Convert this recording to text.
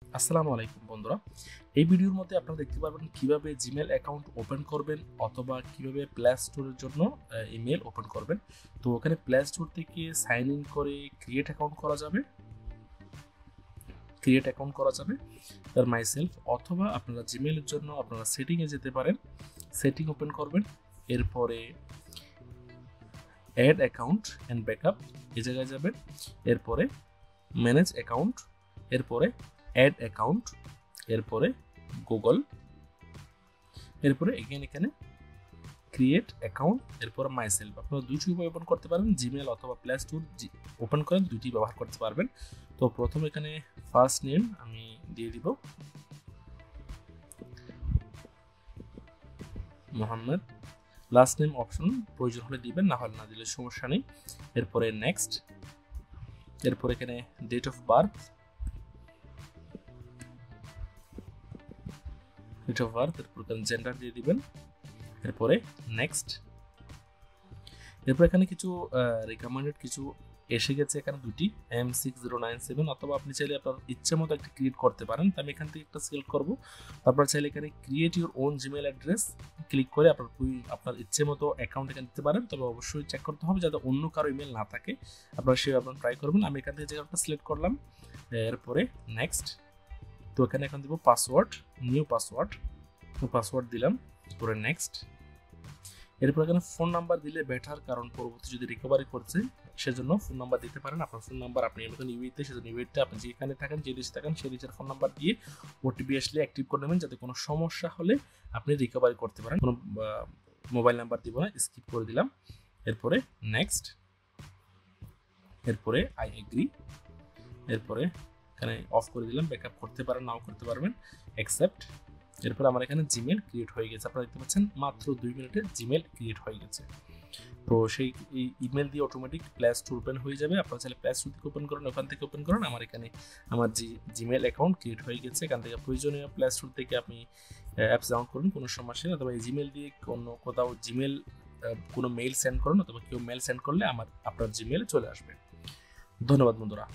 আসসালামু আলাইকুম বন্ধুরা। এই ভিডিওর মধ্যে আপনারা দেখতে পারবেন কিভাবে জিমেল অ্যাকাউন্ট ওপেন করবেন অথবা কিভাবে প্লে স্টোরের জন্য ইমেল ওপেন করবেন। তো ওখানে প্লে স্টোর থেকে সাইন ইন করে ক্রিয়েট অ্যাকাউন্ট করা যাবে তার মাইসেলফ, অথবা আপনারা জিমেলের জন্য আপনারা সেটিংয়ে যেতে পারেন, সেটিং ওপেন করবেন, এরপরে অ্যাড অ্যাকাউন্ট অ্যান্ড ব্যাকআপ এই জায়গায় যাবেন, এরপরে ম্যানেজ অ্যাকাউন্ট, এরপরে অ্যাড অ্যাকাউন্ট, এরপরে গুগল, এরপরে এখানে ক্রিয়েট অ্যাকাউন্ট, এরপরে মাইসেলফ। আপনারা দুইটি উপায় ওপেন করতে পারবেন, জিমেল অথবা প্লে স্টোর ওপেন করেন, দুইটি ব্যবহার করতে পারবেন। তো প্রথমে এখানে ফার্স্ট নেম আমি দিয়ে দিব মোহাম্মদ, লাস্ট নেম অপশন প্রয়োজন হলে দিবেন, না হলে না দিলে সমস্যা নেই। এরপরে নেক্সট, এরপরে এখানে ডেট অফ বার্থ, এরপর এখানে জেন্ডার দিয়ে দিবেন, এরপরে নেক্সট। এরপর এখানে কিছু রিকমেন্ডেড কিছু এসে গেছে, এখানে দুটি M6097, অথবা আপনি চাইলে আপনার ইচ্ছে মতো একটা ক্রিয়েট করতে পারেন। তো আমি এখান থেকে একটা সিলেক্ট করব, তারপর চাইলে এখানে create your own Gmail address click করে আপনার ইচ্ছে মতো অ্যাকাউন্ট এখানে দিতে পারেন। তবে অবশ্যই চেক করতে হবে যাতে অন্য কারো ইমেল না থাকে, আপনারা সেভাবে আপনারা ট্রাই করবেন। আমি এখান থেকে জায়গাটা সিলেক্ট করলাম, এরপরে নেক্সট। তো এখানে এখন দিব পাসওয়ার্ড, নিউ পাসওয়ার্ড দিলাম, পরে নেক্সট। এরপর এখানে ফোন নাম্বার দিলে বেটার, কারণ পরবর্তী যদি রিকভারি করছে সেজন্য ফোন নাম্বার দিতে পারেন। আপনার ফোন নাম্বার আপনি নতুন ইউএতে, সেজন্য ইউএতে আপনি যেখানে থাকেন, যে দেশে থাকেন সেই দেশের ফোন নাম্বার দিয়ে ওটিপি আসলে অ্যাক্টিভ করে নেবেন, যাতে কোনো সমস্যা হলে আপনি রিকভারি করতে পারেন। কোনো মোবাইল নাম্বার দিব না, স্কিপ করে দিলাম। এরপরে নেক্সট, এরপরে আই এগ্রি, এরপরে এখানে অফ করে দিলাম, ব্যাকআপ করতে পারেন, নাও করতে পারবেন, অ্যাকসেপ্ট। এরপর আমার এখানে জিমেল ক্রিয়েট হয়ে গেছে, আপনারা দেখতে পাচ্ছেন মাত্র 2 মিনিটে জিমেল ক্রিয়েট হয়ে গেছে। তো সেই ইমেল দিয়ে অটোমেটিক প্লে স্টোর ওপেন হয়ে যাবে। আপনারা চাইলে প্লে স্টোর থেকে ওপেন করেন, ওখান থেকে ওপেন করেন। আমার এখানে আমার জিমেল অ্যাকাউন্ট ক্রিয়েট হয়ে গেছে। এখান থেকে প্রয়োজনীয় প্লে স্টোর থেকে আপনি অ্যাপস ডাউনলোড করুন, কোনো সমস্যা নেই। অথবা এই জিমেল দিয়ে কোথাও জিমেল কোনো মেইল সেন্ড করুন, অথবা কেউ মেইল সেন্ড করলে আপনার জিমেলে চলে আসবে। ধন্যবাদ বন্ধুরা।